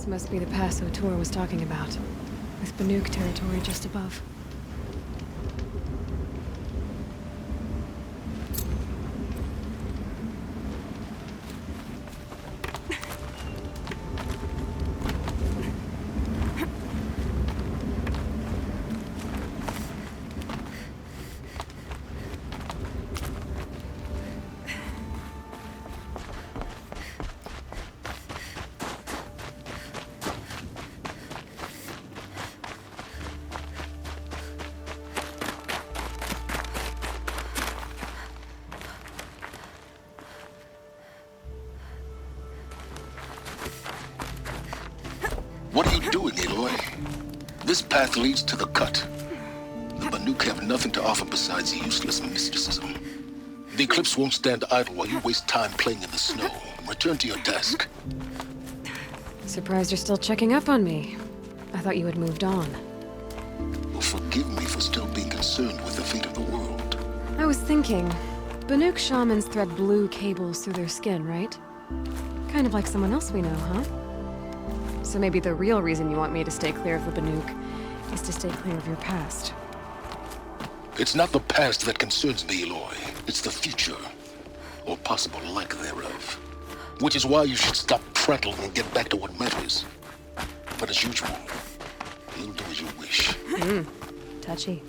This must be the pass O'Toole was talking about, with Banuk territory just above. What are you doing, Aloy? This path leads to the cut. The Banuk have nothing to offer besides useless mysticism. The Eclipse won't stand idle while you waste time playing in the snow. Return to your task. Surprised you're still checking up on me. I thought you had moved on. Well, forgive me for still being concerned with the fate of the world. I was thinking, Banuk shamans thread blue cables through their skin, right? Kind of like someone else we know, huh? So maybe the real reason you want me to stay clear of the Banuk is to stay clear of your past. It's not the past that concerns me, Aloy. It's the future, or possible lack thereof. Which is why you should stop prattling and get back to what matters. But as usual, you'll do as you wish. Touchy.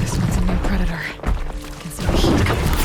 This one's a new predator. Can see the heat coming off.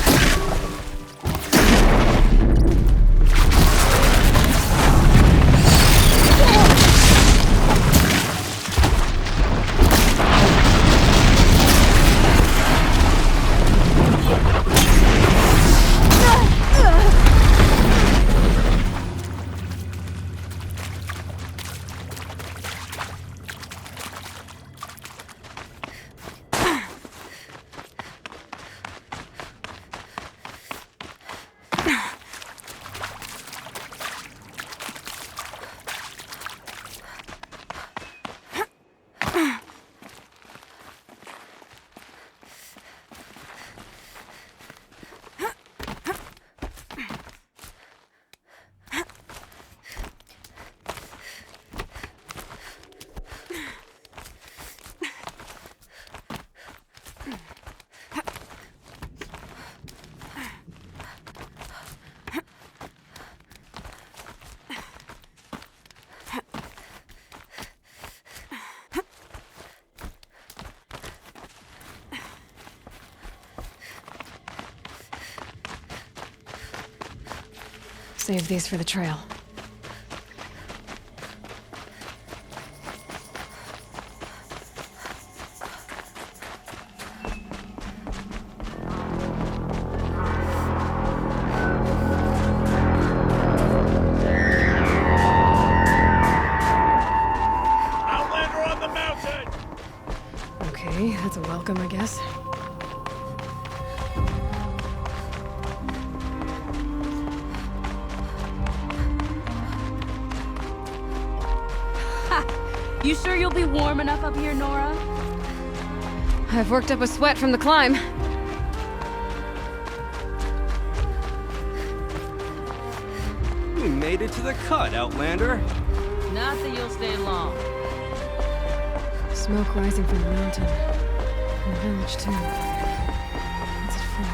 Save these for the trail. Outlander on the mountain! Okay, that's a welcome, I guess. You sure you'll be warm enough up here, Nora? I've worked up a sweat from the climb. We made it to the cut, Outlander. Not that you'll stay long. Smoke rising from the mountain. From the village, too. What's it for?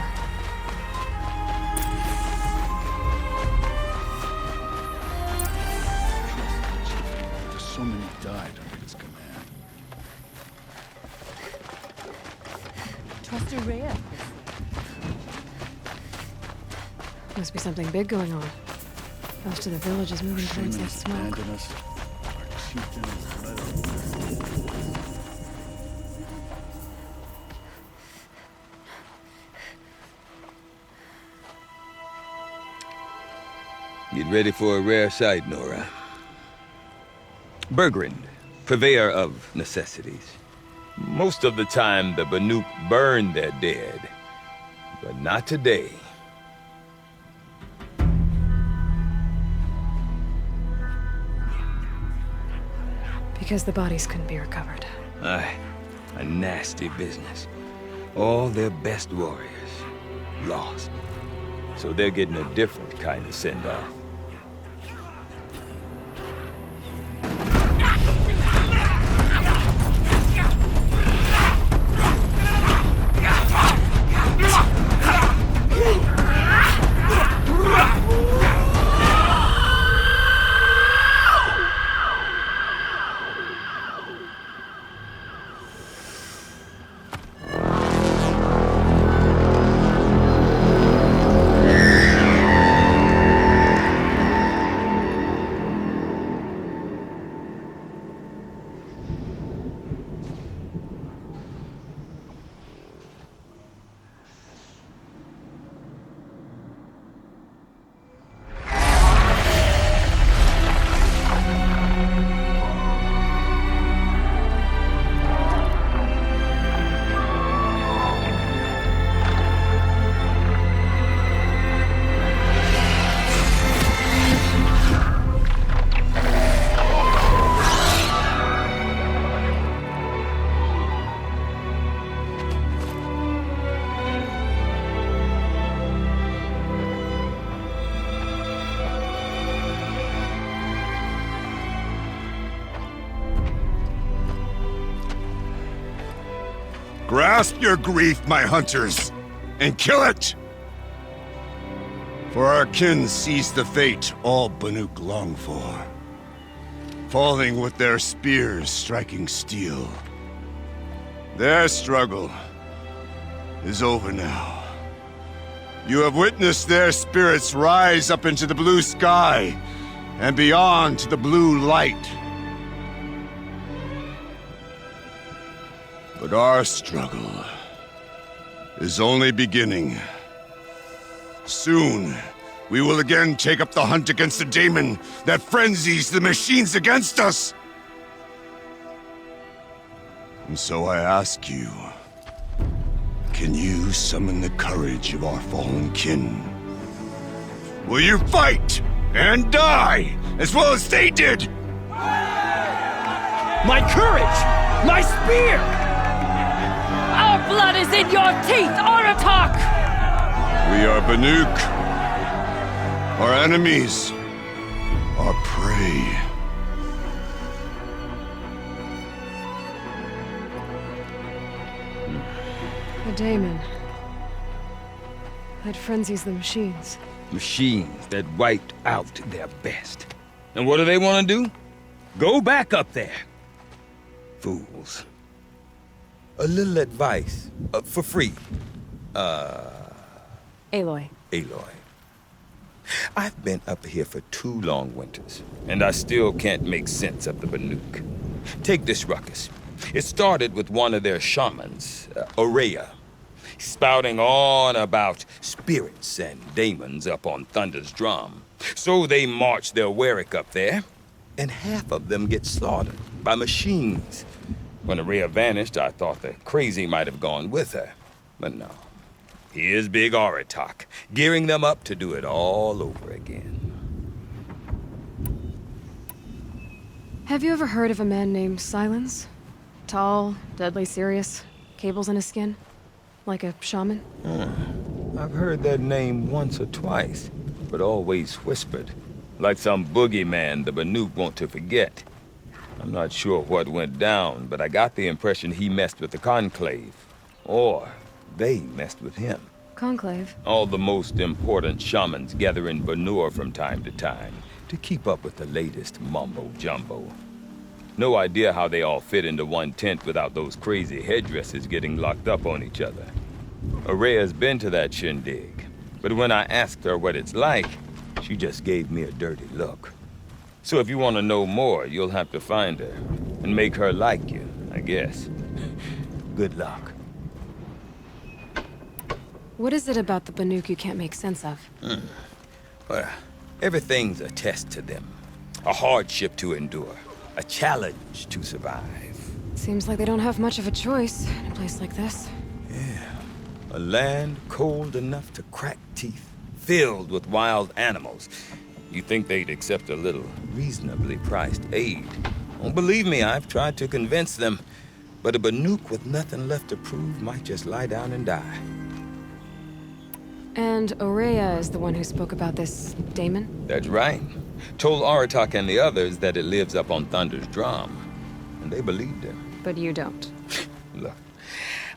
Just so many died under his command. Trust Rhea. Must be something big going on. Most of the village is moving towards that smoke. Abandon us. Our chieftain is led. Get ready for a rare sight, Nora. Bergrand, purveyor of necessities. Most of the time, the Banuk burn their dead. But not today. Because the bodies couldn't be recovered. Aye, a nasty business. All their best warriors lost. So they're getting a different kind of send-off. Grasp your grief, my hunters, and kill it! For our kin sees the fate all Banuk long for. Falling with their spears striking steel. Their struggle is over now. You have witnessed their spirits rise up into the blue sky and beyond to the blue light. But our struggle is only beginning. Soon, we will again take up the hunt against the daemon that frenzies the machines against us. And so I ask you, can you summon the courage of our fallen kin? Will you fight and die as well as they did? My courage! My spear! Our blood is in your teeth, Aratak! We are Banuk. Our enemies are prey. The daemon. That frenzies the machines. Machines that wiped out their best. And what do they want to do? Go back up there. Fools. A little advice, for free. Aloy. Aloy. I've been up here for 2 long winters, and I still can't make sense of the Banuk. Take this ruckus. It started with one of their shamans, Ourea, spouting on about spirits and daemons up on Thunder's drum. So they march their Warwick up there, and half of them get slaughtered by machines. When Ourea vanished, I thought the crazy might have gone with her. But no. Here's Big Aratak, gearing them up to do it all over again. Have you ever heard of a man named Silence? Tall, deadly serious, cables in his skin? Like a shaman? I've heard that name once or twice, but always whispered. Like some boogeyman the Banuk want to forget. I'm not sure what went down, but I got the impression he messed with the Conclave. Or they messed with him. Conclave? All the most important shamans gather in Banur from time to time to keep up with the latest mumbo-jumbo. No idea how they all fit into one tent without those crazy headdresses getting locked up on each other. Ourea's been to that shindig, but when I asked her what it's like, she just gave me a dirty look. So if you want to know more, you'll have to find her and make her like you, I guess. Good luck. What is it about the Banuk you can't make sense of? Well, everything's a test to them. A hardship to endure. A challenge to survive. Seems like they don't have much of a choice in a place like this. A land cold enough to crack teeth, filled with wild animals. You think they'd accept a little reasonably priced aid, Oh, believe me, I've tried to convince them. But a Banuk with nothing left to prove might just lie down and die. And Aurea is the one who spoke about this daemon? That's right. Told Aratak and the others that it lives up on Thunder's drum. And they believed him. But you don't. Look,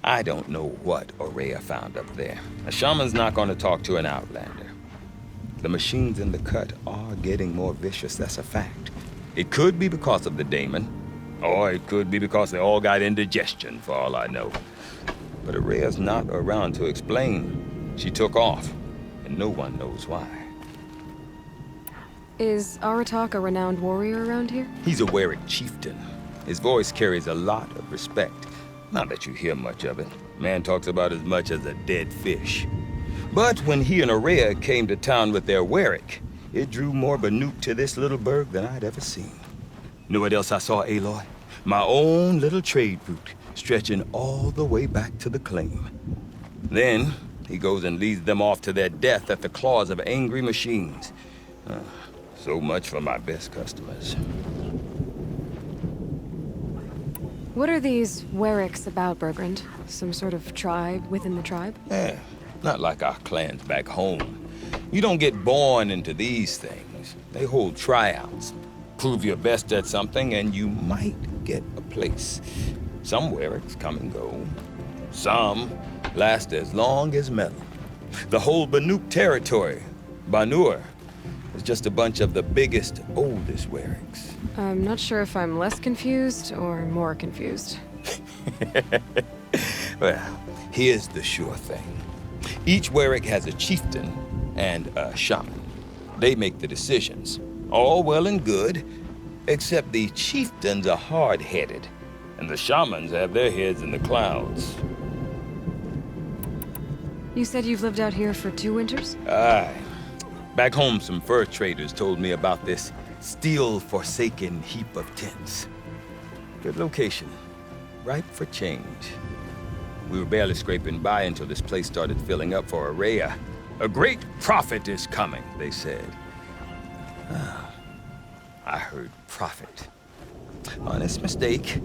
I don't know what Aurea found up there. A shaman's not going to talk to an outlander. The machines in the cut are getting more vicious, that's a fact. It could be because of the daemon, or it could be because they all got indigestion, for all I know. But Aurea's not around to explain. She took off, and no one knows why. Is Aratak a renowned warrior around here? He's a Werik chieftain. His voice carries a lot of respect. Not that you hear much of it. Man talks about as much as a dead fish. But when he and Aurea came to town with their Werik, it drew more Banuk to this little burg than I'd ever seen. Know what else I saw, Aloy? My own little trade route, stretching all the way back to the claim. Then, he goes and leads them off to their death at the claws of angry machines. So much for my best customers. What are these Weriks about, Bergrand? Some sort of tribe within the tribe? Yeah, not like our clans back home. You don't get born into these things. They hold tryouts. Prove your best at something and you might get a place. Some Weriks come and go. Some last as long as metal. The whole Banuk territory, Banur, is just a bunch of the biggest, oldest Weriks. I'm not sure if I'm less confused or more confused. Well, here's the sure thing. Each Werik has a chieftain and a shaman. They make the decisions. All well and good, except the chieftains are hard-headed, and the shamans have their heads in the clouds. You said you've lived out here for 2 winters? Aye. Back home, some fur traders told me about this still-forsaken heap of tents. Good location. Ripe for change. We were barely scraping by until this place started filling up for Aurea. A great prophet is coming, they said. I heard prophet. Honest mistake.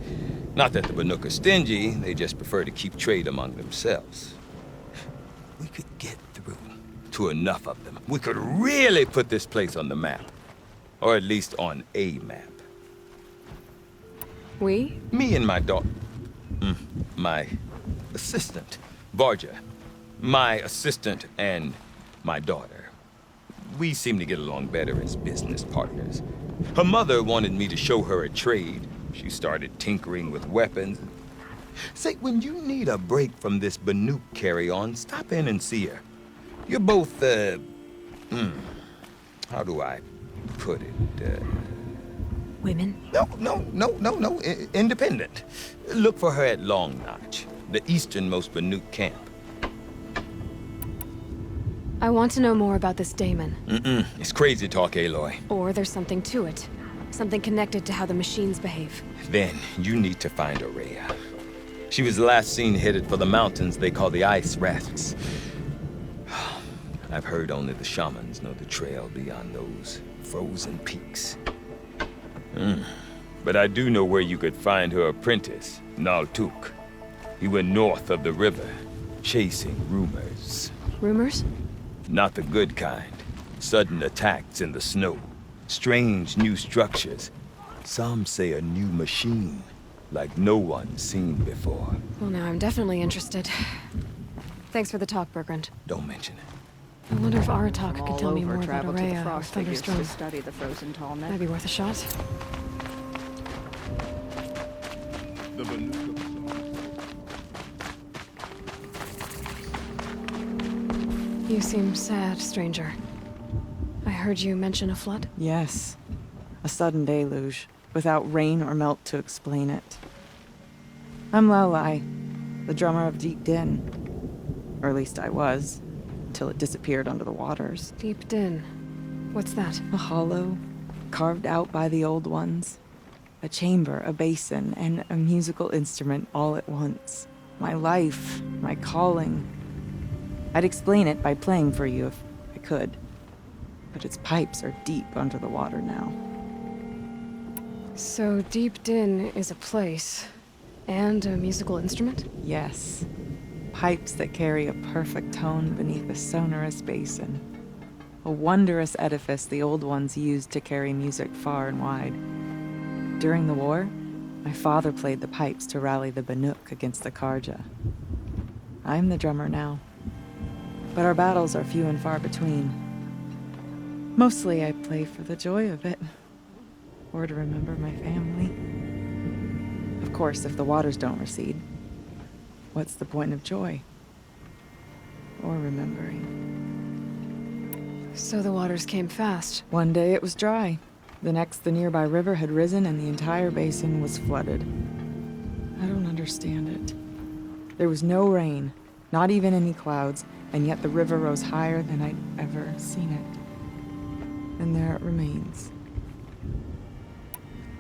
Not that the Banuk are stingy, they just prefer to keep trade among themselves. We could get through to enough of them. We could really put this place on the map. Or at least on a map. We? Me and my daughter. My assistant, Varja. My assistant and my daughter. We seem to get along better as business partners. Her mother wanted me to show her a trade. She started tinkering with weapons. Say, when you need a break from this Banuk carry-on, stop in and see her. You're both, how do I put it? Women? No, independent. Look for her at Long Notch, the easternmost Banuk camp. I want to know more about this daemon. It's crazy talk, Aloy. Or there's something to it. Something connected to how the machines behave. Then you need to find Aurea. She was last seen headed for the mountains they call the Ice Rafts. I've heard only the shamans know the trail beyond those frozen peaks. But I do know where you could find her apprentice, Naltuk. He went north of the river, chasing rumors. Rumors? Not the good kind. Sudden attacks in the snow. Strange new structures. Some say a new machine, like no one's seen before. Well, now I'm definitely interested. Thanks for the talk, Bergrand. Don't mention it. I wonder if Aratak could tell me more about travel to the Aurea or frost figures to Thunderstrom. study the frozen tallneck. Might be worth a shot. The Banuk. You seem sad, stranger. I heard you mention a flood? Yes. A sudden deluge, without rain or melt to explain it. I'm Laolai, the drummer of Deep Din. Or at least I was, till it disappeared under the waters. Deep Din. What's that? A hollow, carved out by the old ones. A chamber, a basin, and a musical instrument all at once. My life, my calling. I'd explain it by playing for you if I could. But its pipes are deep under the water now. So Deep Din is a place, and a musical instrument? Yes. Pipes that carry a perfect tone beneath a sonorous basin. A wondrous edifice the old ones used to carry music far and wide. During the war, my father played the pipes to rally the Banuk against the Karja. I'm the drummer now. But our battles are few and far between. Mostly I play for the joy of it. Or to remember my family. Of course, if the waters don't recede, what's the point of joy? Or remembering? So the waters came fast. One day it was dry. The next, the nearby river had risen and the entire basin was flooded. I don't understand it. There was no rain, not even any clouds, and yet the river rose higher than I'd ever seen it. And there it remains.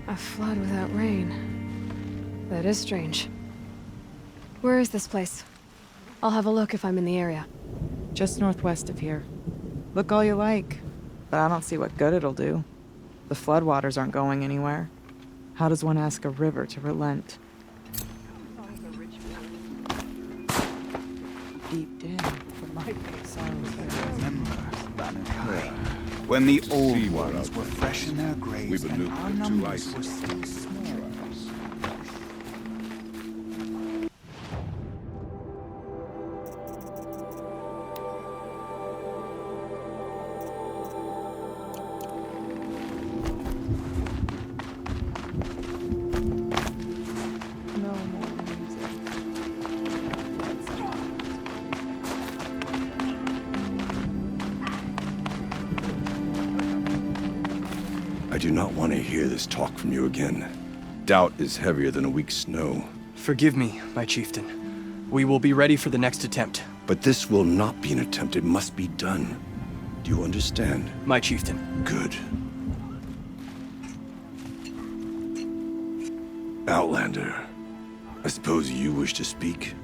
A flood without rain. That is strange. Where is this place? I'll have a look if I'm in the area. Just northwest of here. Look all you like, but I don't see what good it'll do. The floodwaters aren't going anywhere. How does one ask a river to relent? Deep Din. Remember, Banuk, when the old ones were fresh in their graves and our numbers were still small. No more music. I do not want to hear this talk from you again. Doubt is heavier than a week's snow. Forgive me, my chieftain. We will be ready for the next attempt. But this will not be an attempt. It must be done. Do you understand? My chieftain. Good. Outlander, I suppose you wish to speak?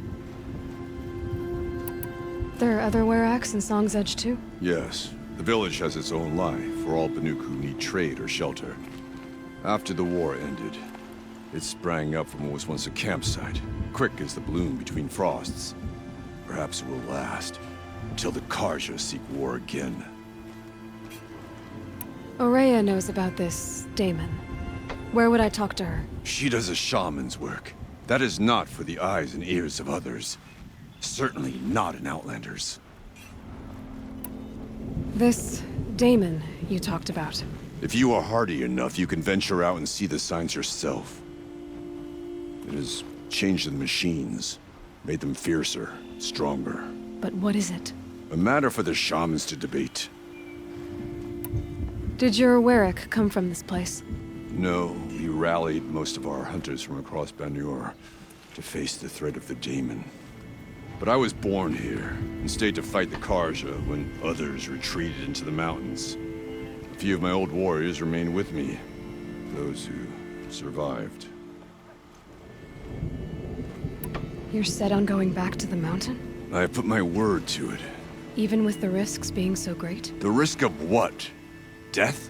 There are other Weraks in Song's Edge too? Yes. The village has its own life for all Banuk who need trade or shelter. After the war ended, it sprang up from what was once a campsite, quick as the bloom between frosts. Perhaps it will last, until the Karja seek war again. Ourea knows about this Damon. Where would I talk to her? She does a shaman's work. That is not for the eyes and ears of others. Certainly not an Outlander's. This Damon you talked about. If you are hardy enough, you can venture out and see the signs yourself. It has changed the machines, made them fiercer, stronger. But what is it? A matter for the shamans to debate. Did your Werak come from this place? No, we rallied most of our hunters from across Banur to face the threat of the Daemon. But I was born here, and stayed to fight the Karja when others retreated into the mountains. A few of my old warriors remained with me, those who survived. You're set on going back to the mountain? I have put my word to it. Even with the risks being so great? The risk of what? Death?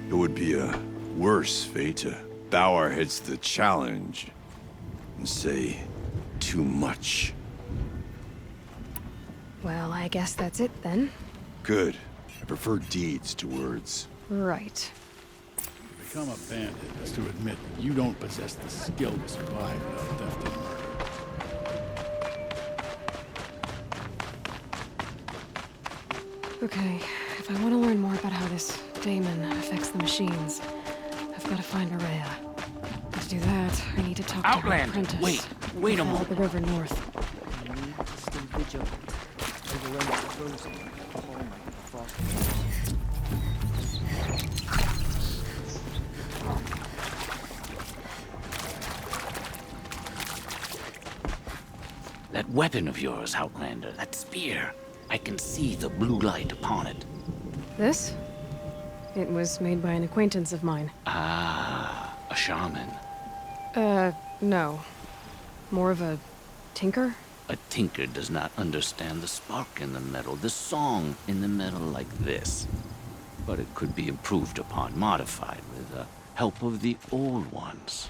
It would be a worse fate to bow our heads to the challenge and say too much. Well, I guess that's it then. Good. I prefer deeds to words. Right. To become a bandit is to admit that you don't possess the skill to survive without theft and murder. Okay, if I want to learn more about how this Daemon affects the machines, I've got to find Ourea. To do that, I need to talk to her Outlander, apprentice. wait a Follow moment. the river north. Stay vigilant. Overrun frozen. Calm, frost. That weapon of yours, Outlander, that spear. I can see the blue light upon it. This? It was made by an acquaintance of mine. Ah, a shaman. No. More of a tinker? A tinker does not understand the spark in the metal, the song in the metal like this. But it could be improved upon, modified with help of the Old Ones.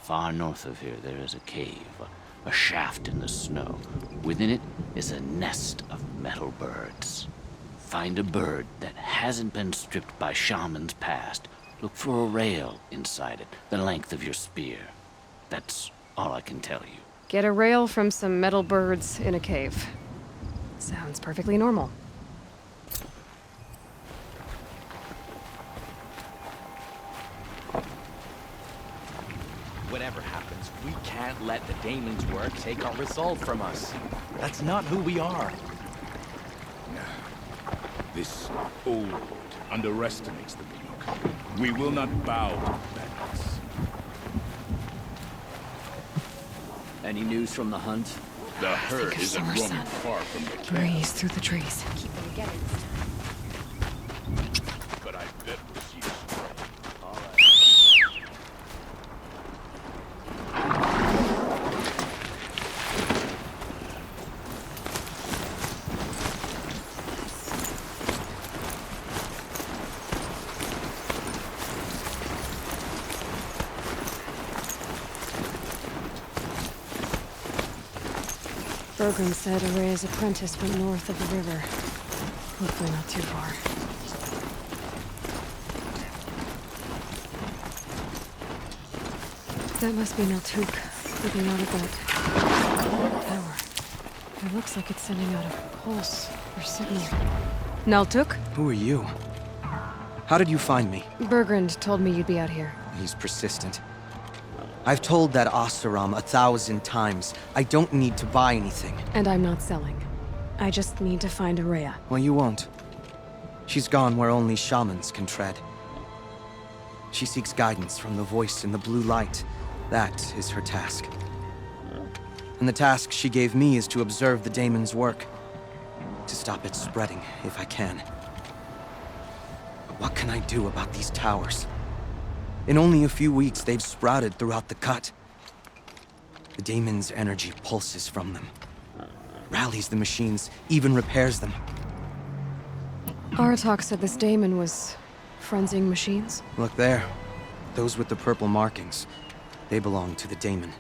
Far north of here, there is a cave, a shaft in the snow. Within it is a nest of metal birds. Find a bird that hasn't been stripped by shamans past. Look for a rail inside it, the length of your spear. That's all I can tell you. Get a rail from some metal birds in a cave. Sounds perfectly normal. Whatever happens, we can't let the Daemon's work take our resolve from us. That's not who we are. This old underestimates the Banuk. We will not bow to badness. Any news from the hunt? The herd isn't roaming far from the camp. Breeze through the trees. Keep them together this time. But I bet she's strong. All right. Bergrim said Araya's apprentice went north of the river. Hopefully not too far. That must be Naltuk, looking out of that tower. It looks like it's sending out a pulse or signal. Naltuk? Who are you? How did you find me? Bergrand told me you'd be out here. He's persistent. I've told that Oseram 1,000 times. I don't need to buy anything. And I'm not selling. I just need to find Araya. Well, you won't. She's gone where only shamans can tread. She seeks guidance from the voice in the blue light. That is her task. And the task she gave me is to observe the Daemon's work. To stop it spreading, if I can. But what can I do about these towers? In only a few weeks, they've sprouted throughout the cut. The Daemon's energy pulses from them. Rallies the machines, even repairs them. Aratak said this Daemon was frenzying machines. Look there. Those with the purple markings. They belong to the Daemon.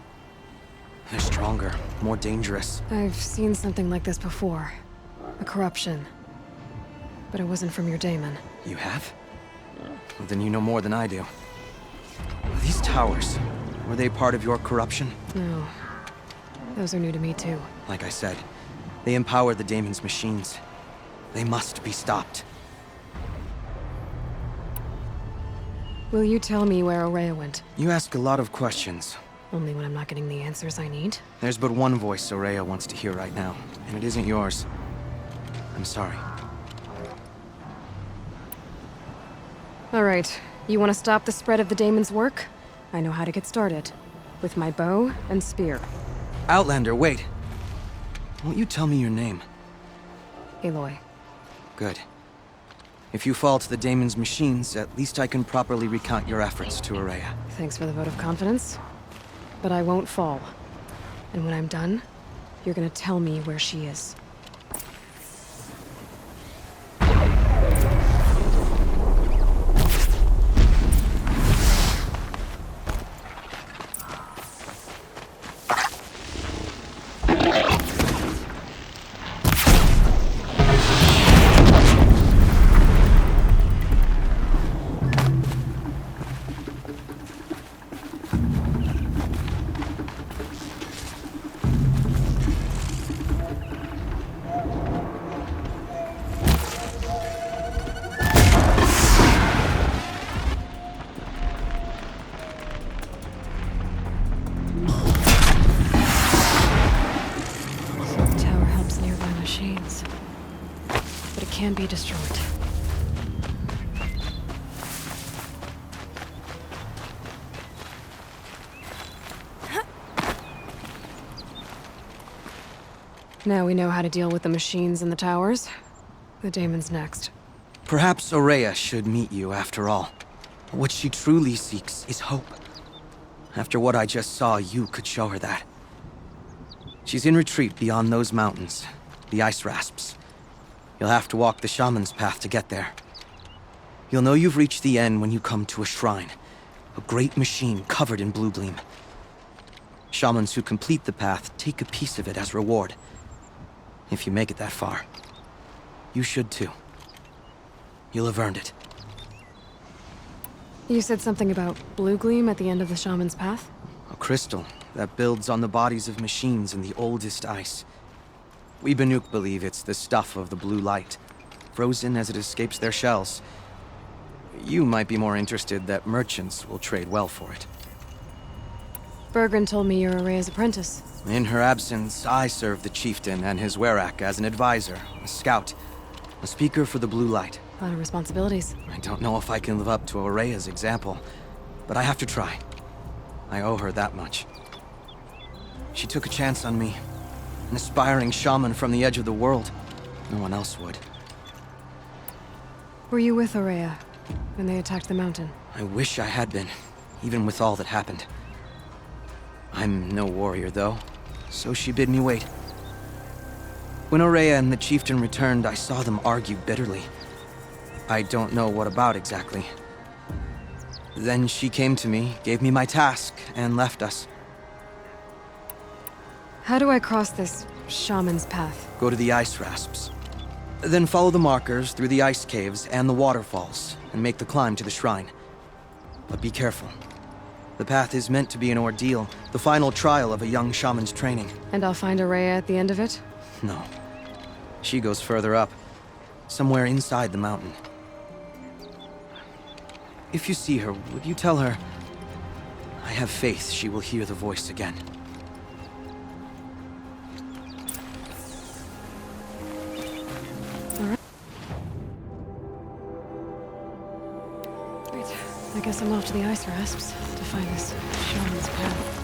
They're stronger, more dangerous. I've seen something like this before. A corruption. But it wasn't from your Daemon. You have? Well, then you know more than I do. These towers, were they part of your corruption? No. Those are new to me, too. Like I said, they empower the Daemon's machines. They must be stopped. Will you tell me where Araya went? You ask a lot of questions. Only when I'm not getting the answers I need? There's but one voice Araya wants to hear right now, and it isn't yours. I'm sorry. All right. You want to stop the spread of the Daemon's work? I know how to get started. With my bow and spear. Outlander, wait. Won't you tell me your name? Aloy. Good. If you fall to the Daemon's machines, at least I can properly recount your efforts to Araya. Thanks for the vote of confidence. But I won't fall. And when I'm done, you're gonna tell me where she is. Can be destroyed. Now we know how to deal with the machines in the towers. The Daemon's next. Perhaps Araya should meet you after all. What she truly seeks is hope. After what I just saw, you could show her that. She's in retreat beyond those mountains, the ice rasps. You'll have to walk the shaman's path to get there. You'll know you've reached the end when you come to a shrine, A great machine covered in blue gleam. Shamans who complete the path take a piece of it as reward. If you make it that far, you should too. You'll have earned it. You said something about blue gleam at the end of the shaman's path? A crystal that builds on the bodies of machines in the oldest ice. We Banuk believe it's the stuff of the blue light, frozen as it escapes their shells. You might be more interested that merchants will trade well for it. Bergren told me you're Araya's apprentice. In her absence, I serve the chieftain and his werak as an advisor, a scout, a speaker for the blue light. A lot of responsibilities. I don't know if I can live up to Araya's example, but I have to try. I owe her that much. She took a chance on me, an aspiring shaman from the edge of the world. No one else would. Were you with Araya when they attacked the mountain? I wish I had been, even with all that happened. I'm no warrior, though, so she bid me wait. When Araya and the chieftain returned, I saw them argue bitterly. I don't know what about exactly. Then she came to me, gave me my task, and left us. How do I cross this shaman's path? Go to the ice rasps. Then follow the markers through the ice caves and the waterfalls, and make the climb to the shrine. But be careful. The path is meant to be an ordeal, the final trial of a young shaman's training. And I'll find Araya at the end of it? No. She goes further up, somewhere inside the mountain. If you see her, would you tell her, I have faith she will hear the voice again. Alright. Great. I guess I'm off to the ice rasps to find this shaman's path.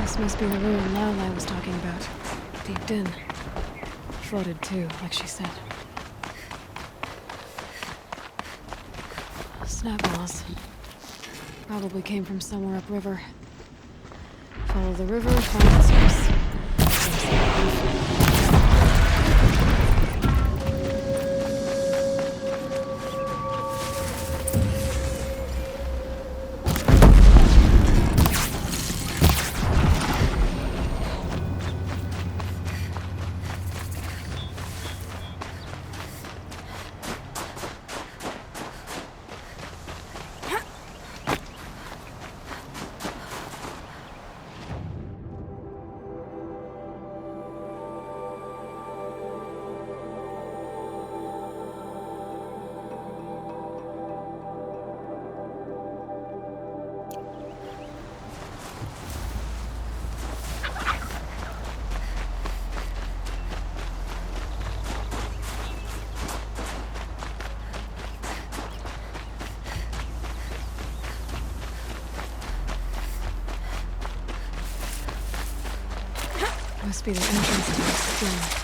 This must be the ruin Laolai was talking about. Deep in. Floated too, like she said. Snap moss. Probably came from somewhere upriver. Follow the river, find the source. Must be the entrance to the skin.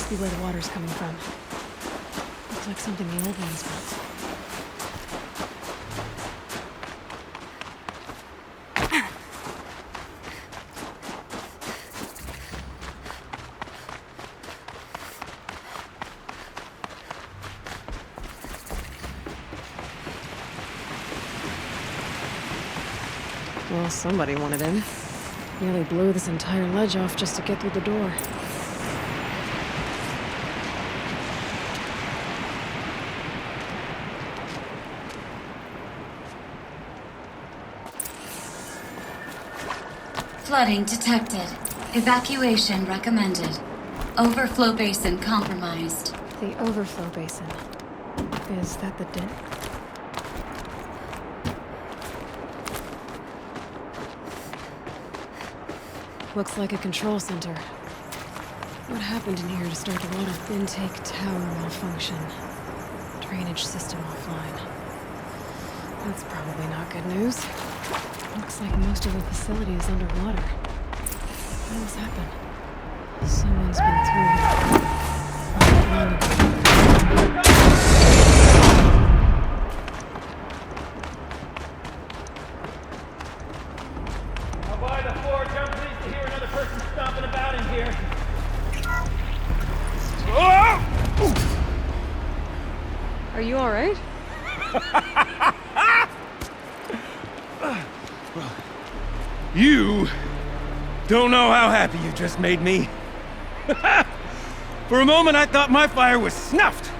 must be where the water's coming from. Looks like something the old ones built. Well, somebody wanted in. Nearly blew this entire ledge off just to get through the door. Flooding detected. Evacuation recommended. Overflow basin compromised. The overflow basin. Is that the den? Looks like a control center. What happened in here to start the water? Intake tower malfunction. Drainage system offline. That's probably not good news. Looks like most of the facility is underwater. How did this happen? Someone's been through here. Not long ago. I'll buy the forge. I'm pleased to hear another person stomping about in here. Are you alright? You don't know how happy you just made me. For a moment, I thought my fire was snuffed.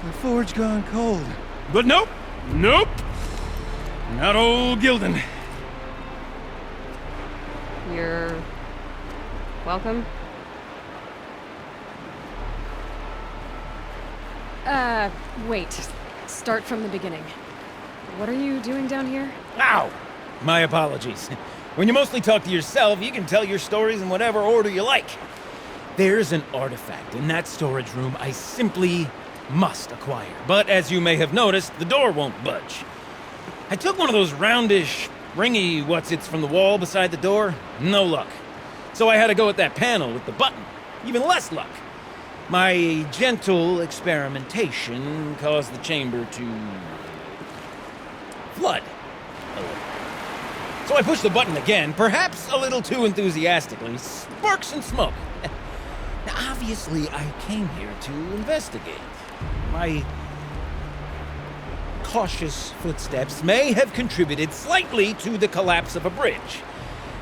The forge gone cold. But nope, nope. Not old Gildan. You're welcome. Wait. Start from the beginning. What are you doing down here? Ow! My apologies. When you mostly talk to yourself, you can tell your stories in whatever order you like. There's an artifact in that storage room I simply must acquire. But as you may have noticed, the door won't budge. I took one of those roundish, ringy what's-its from the wall beside the door. No luck. So I had to go with that panel with the button. Even less luck. My gentle experimentation caused the chamber to flood a little. So I pushed the button again, perhaps a little too enthusiastically. Sparks and smoke. Now, obviously, I came here to investigate. My cautious footsteps may have contributed slightly to the collapse of a bridge.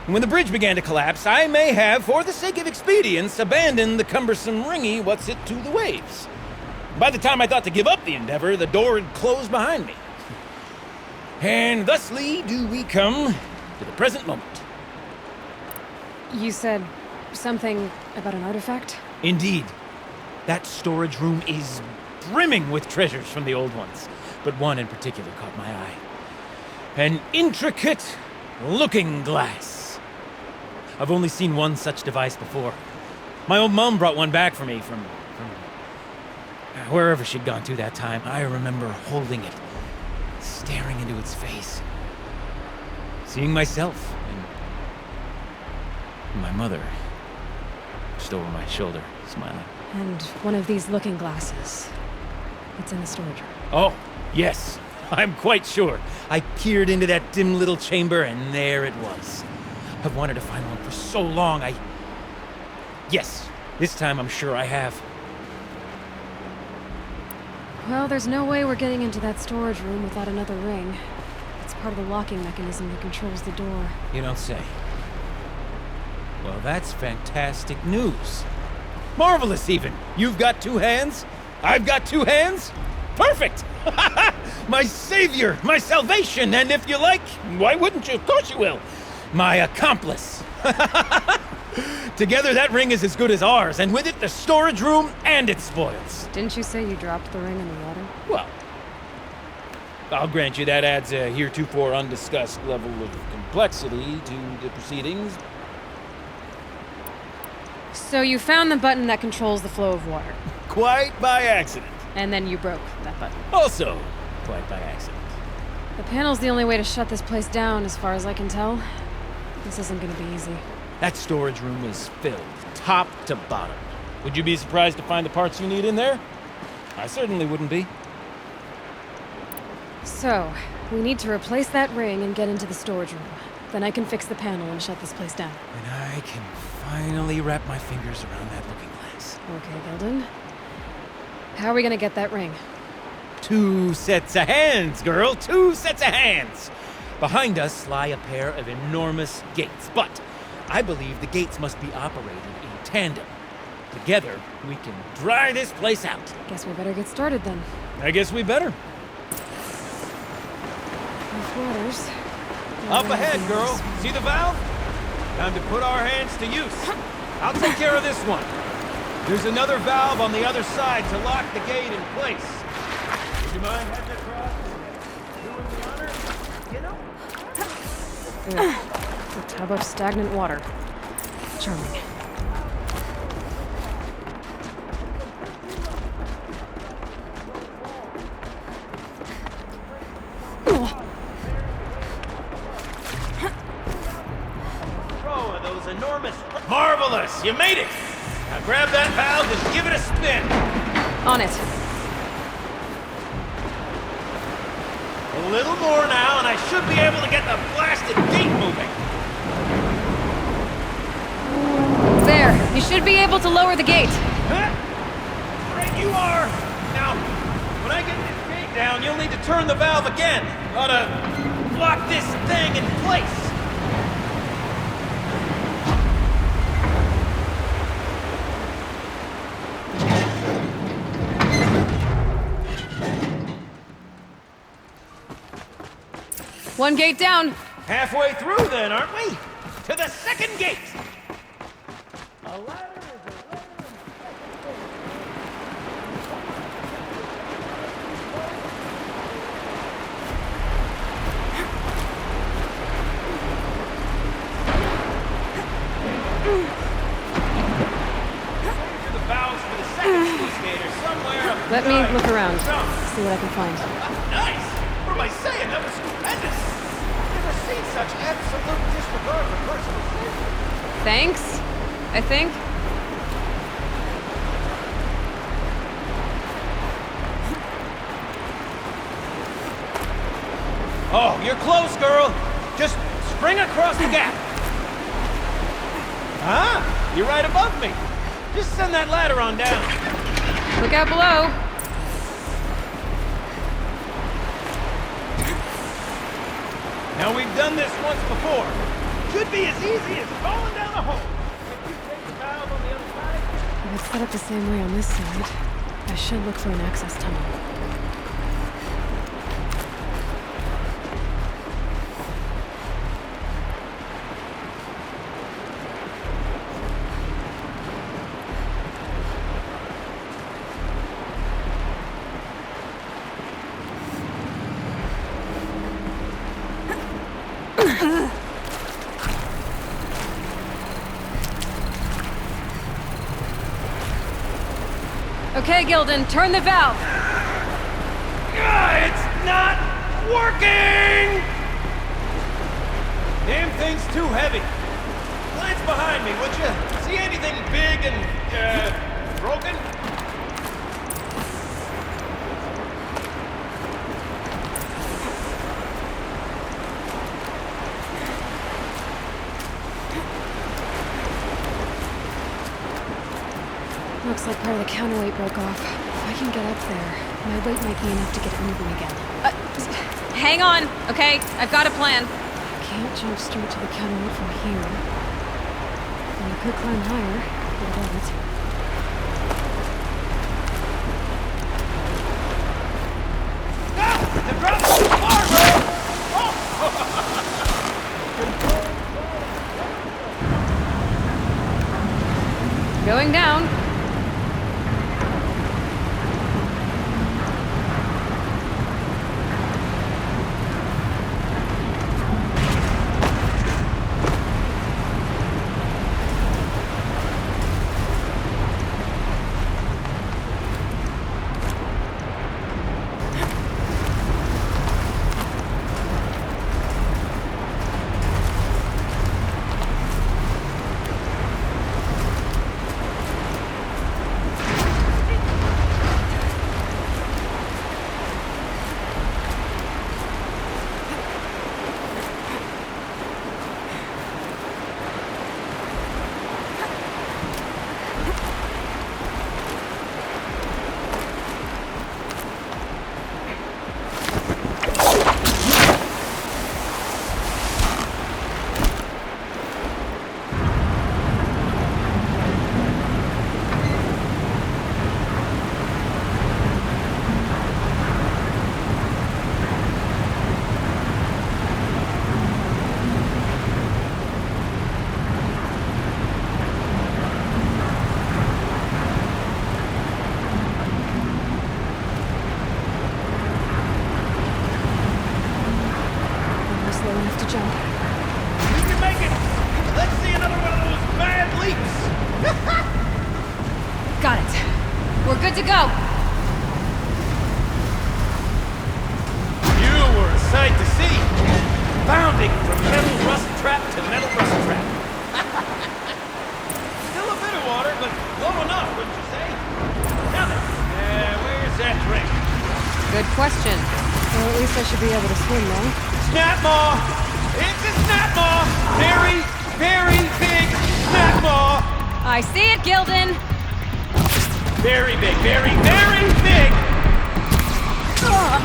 And when the bridge began to collapse, I may have, for the sake of expedience, abandoned the cumbersome ringy what's-it to the waves. By the time I thought to give up the endeavor, the door had closed behind me. And thusly do we come to the present moment. You said something about an artifact? Indeed. That storage room is brimming with treasures from the old ones, but one in particular caught my eye. An intricate looking glass. I've only seen one such device before. My old mom brought one back for me from wherever she'd gone to that time. I remember holding it, staring into its face, seeing myself and my mother just over my shoulder, smiling. And one of these looking glasses. It's in the storage room. Oh, yes. I'm quite sure. I peered into that dim little chamber, and there it was. I've wanted to find one for so long, Yes, this time I'm sure I have. Well, there's no way we're getting into that storage room without another ring. It's part of the locking mechanism that controls the door. You don't say. Well, that's fantastic news. Marvelous, even. You've got two hands. I've got two hands. Perfect! My savior, my salvation, and if you like, why wouldn't you? Of course you will. My accomplice. Together, that ring is as good as ours, and with it, the storage room and its spoils. Didn't you say you dropped the ring in the water? Well, I'll grant you that adds a heretofore undiscussed level of complexity to the proceedings. So you found the button that controls the flow of water. Quite by accident. And then you broke that button. Also, quite by accident. The panel's the only way to shut this place down, as far as I can tell. This isn't gonna be easy. That storage room is filled, top to bottom. Would you be surprised to find the parts you need in there? I certainly wouldn't be. So, we need to replace that ring and get into the storage room. Then I can fix the panel and shut this place down. And I can finally wrap my fingers around that looking glass. Okay, Gilden. How are we gonna get that ring? 2 sets of hands, girl! 2 sets of hands! Behind us lie a pair of enormous gates, but I believe the gates must be operated in tandem. Together, we can dry this place out. Guess we better get started then. I guess we better. Rough waters. Up ahead, girl. See the valve? Time to put our hands to use. I'll take care of this one. There's another valve on the other side to lock the gate in place. Would you mind heading across and doing the honor? You know? Ugh, a tub of stagnant water. Charming. Marvelous! You made it! Now grab that valve and give it a spin! On it. A little more now, and I should be able to get the blasted gate moving! There! You should be able to lower the gate! Huh? Right you are! Now, when I get this gate down, you'll need to turn the valve again. Ought to lock this thing in place! One gate down. Halfway through then, aren't we? To the second gate! A ladder is the valves for the second sluice gate are somewhere up the Let me side. look around. Jump. See what I can find. Nice! What am I saying? That was stupendous! Never seen such absolute disregard for personal safety. Thanks, I think. Oh, you're close, girl! Just spring across the gap! Ah, you're right above me! Just send that ladder on down. Look out below. Now we've done this once before. Should be as easy as falling down a hole. If you take the valve on the other side. If it's set up the same way on this side, I should look for an access tunnel. Okay, Gilden, turn the valve! It's not working! Damn thing's too heavy. Glance behind me, would you? See anything big and, broken? Looks like part of the counterweight broke off. If I can get up there, my weight might be enough to get it moving again. Hang on, okay? I've got a plan. I can't jump straight to the counterweight from here. And I could climb higher, but I don't. The drop's too far, bro! Going down. enough to jump. You can make it! Let's see another one of those bad leaps! Got it. We're good to go. You were a sight to see. Bounding from metal rust trap to metal rust trap. Still a bit of water, but low enough, wouldn't you say? Now then, where's that ring? Good question. Well, at least I should be able to swim now. Snapmaw! It's a snapmaw! Very, very big snapmaw! I see it, Gildan. Very big, very, very big!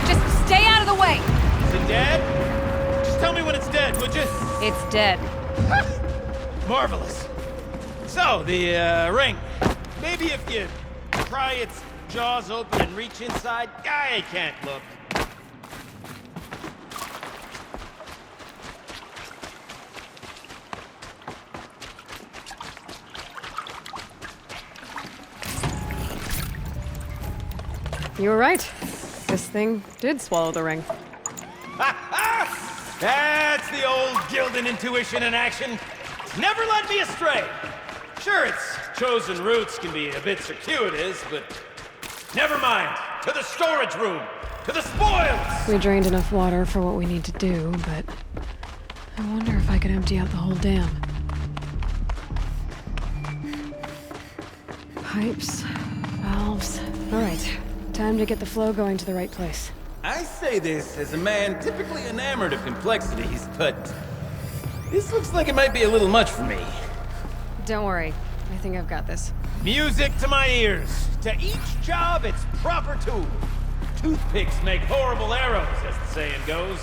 Just stay out of the way. Is it dead? Just tell me when it's dead, would you? It's dead. Marvelous. So, the ring. Maybe if you pry its jaws open and reach inside, I can't look. You were right. This thing did swallow the ring. That's the old Gildan intuition in action. Never led me astray. Sure, its chosen routes can be a bit circuitous, but never mind. To the storage room. To the spoils! We drained enough water for what we need to do, but I wonder if I could empty out the whole dam. Pipes, valves. All right, time to get the flow going to the right place. I say this as a man typically enamored of complexities, but this looks like it might be a little much for me. Don't worry, I think I've got this. Music to my ears. To each job, its proper tool. Toothpicks make horrible arrows, as the saying goes.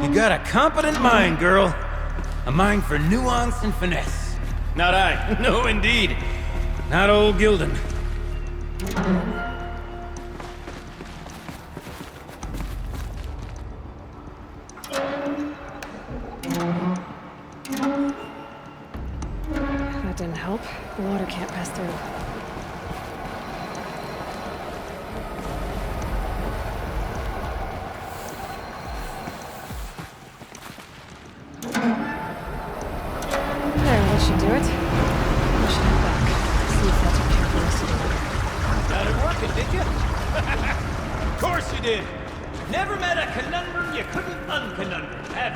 You got a competent mind, girl. A mind for nuance and finesse. Not I. No, indeed. Not old Gildan. That didn't help. The water can't pass through. There, that should do it. I should head back. See if that took care of the rest of the water. Got it working, did you? Of course you did. Never met a conundrum you couldn't unconundrum, have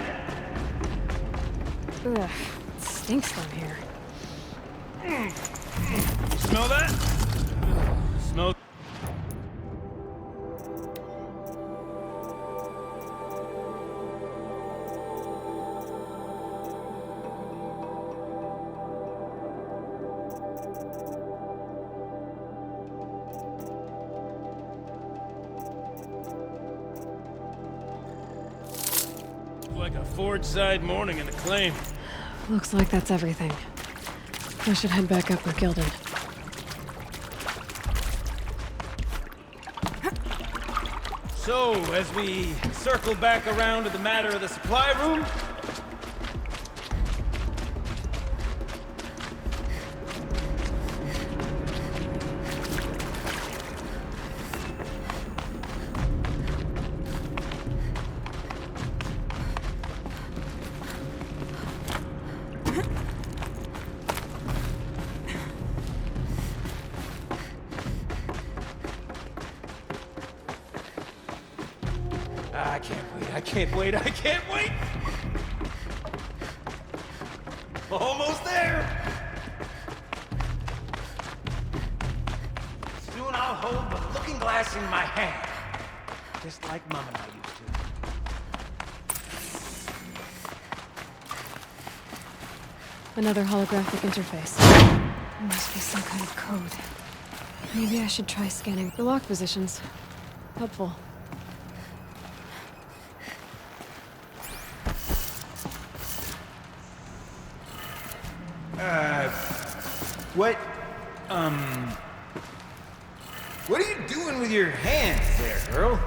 you? Ugh, it stinks down here. Smell that? Smell... Like a Forge-side morning in Acclaim. Looks like that's everything. I should head back up with Gildan. So, as we circle back around to the matter of the supply room... I can't wait! Almost there! Soon I'll hold the looking glass in my hand. Just like Mom and I used to. Another holographic interface. There must be some kind of code. Maybe I should try scanning the lock positions. Helpful. What are you doing with your hands there, girl?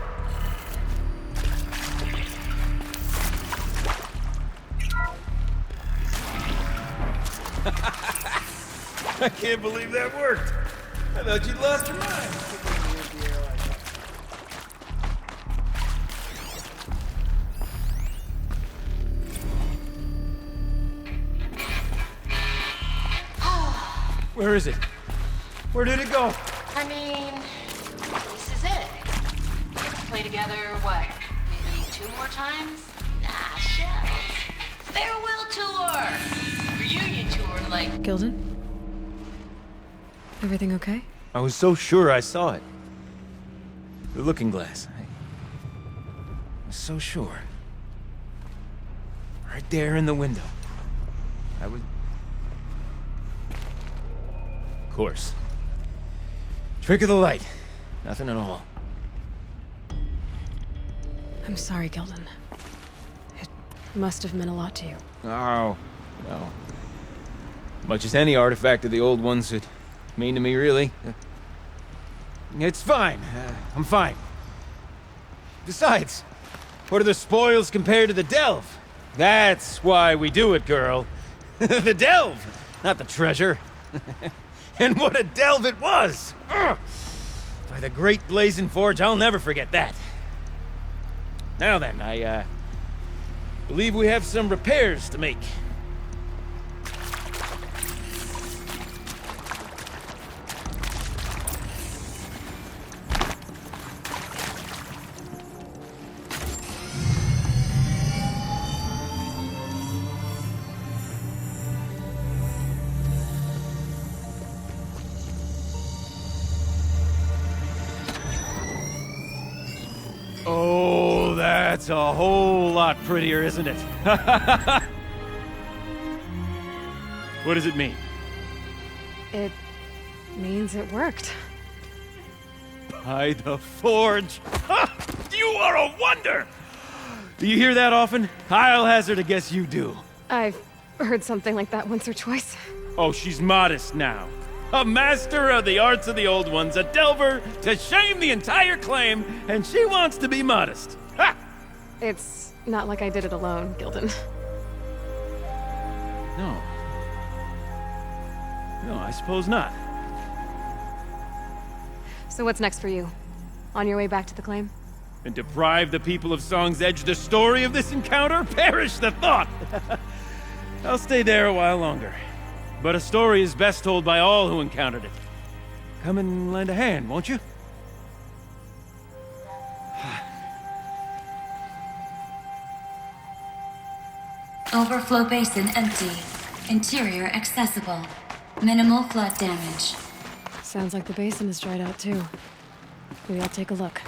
I can't believe that worked. I thought you'd lost your mind. Where is it? Where did it go? I mean, this is it. Let's play together, what? Maybe 2 more times? Nah, shells. Farewell tour! Reunion tour, like... Gildan? Everything okay? I was so sure I saw it. The looking glass. I was so sure. Right there in the window. I was... Of course. Trick of the light. Nothing at all. I'm sorry, Gildan. It must have meant a lot to you. Oh, no. Much as any artifact of the old ones would mean to me, really. It's fine. I'm fine. Besides, what are the spoils compared to the delve? That's why we do it, girl. The delve, not the treasure. And what a delve it was! Ugh. By the great Blazing Forge, I'll never forget that. Now then, I believe we have some repairs to make. Oh, that's a whole lot prettier, isn't it? What does it mean? It means it worked. By the Forge! Ha! You are a wonder! Do you hear that often? I'll hazard a guess you do. I've heard something like that once or twice. Oh, she's modest now. A master of the arts of the old ones, a delver to shame the entire claim, and she wants to be modest. Ha! It's not like I did it alone, Gildan. No. No, I suppose not. So what's next for you? On your way back to the claim? And deprive the people of Song's Edge the story of this encounter? Perish the thought! I'll stay there a while longer. But a story is best told by all who encountered it. Come and lend a hand, won't you? Overflow basin empty. Interior accessible. Minimal flood damage. Sounds like the basin is dried out too. Maybe I'll take a look.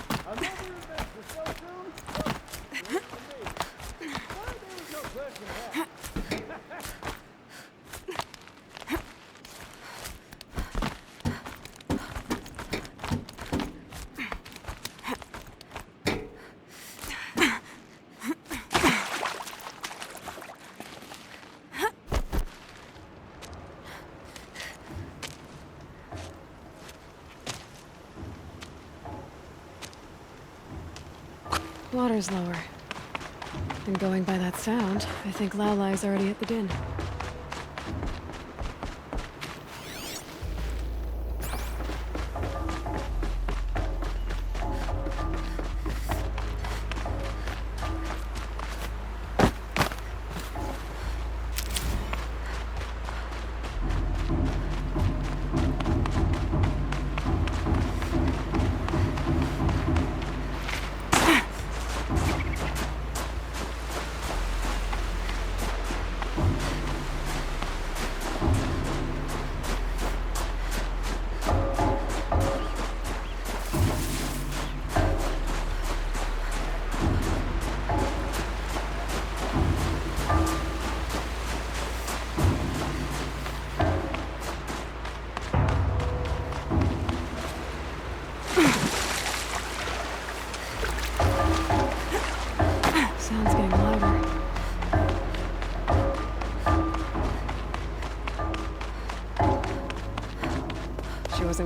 Water's lower. And going by that sound, I think Laolai's already at the din.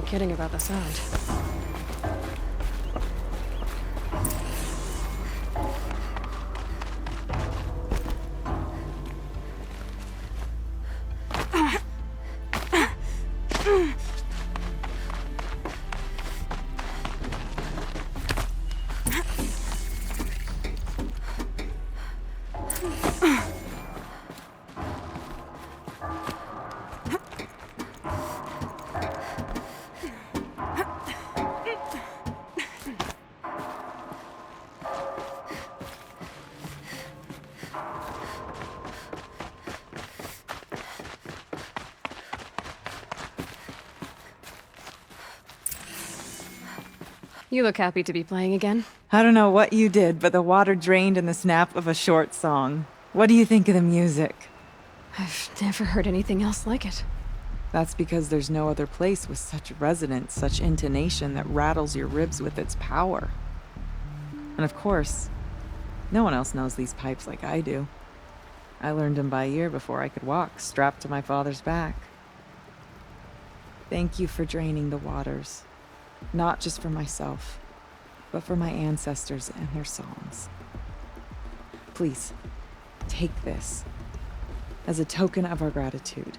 kidding about the sound. You look happy to be playing again. I don't know what you did, but the water drained in the snap of a short song. What do you think of the music? I've never heard anything else like it. That's because there's no other place with such resonance, such intonation that rattles your ribs with its power. And of course, no one else knows these pipes like I do. I learned them by ear before I could walk, strapped to my father's back. Thank you for draining the waters. Not just for myself, but for my ancestors and their songs. Please, take this as a token of our gratitude.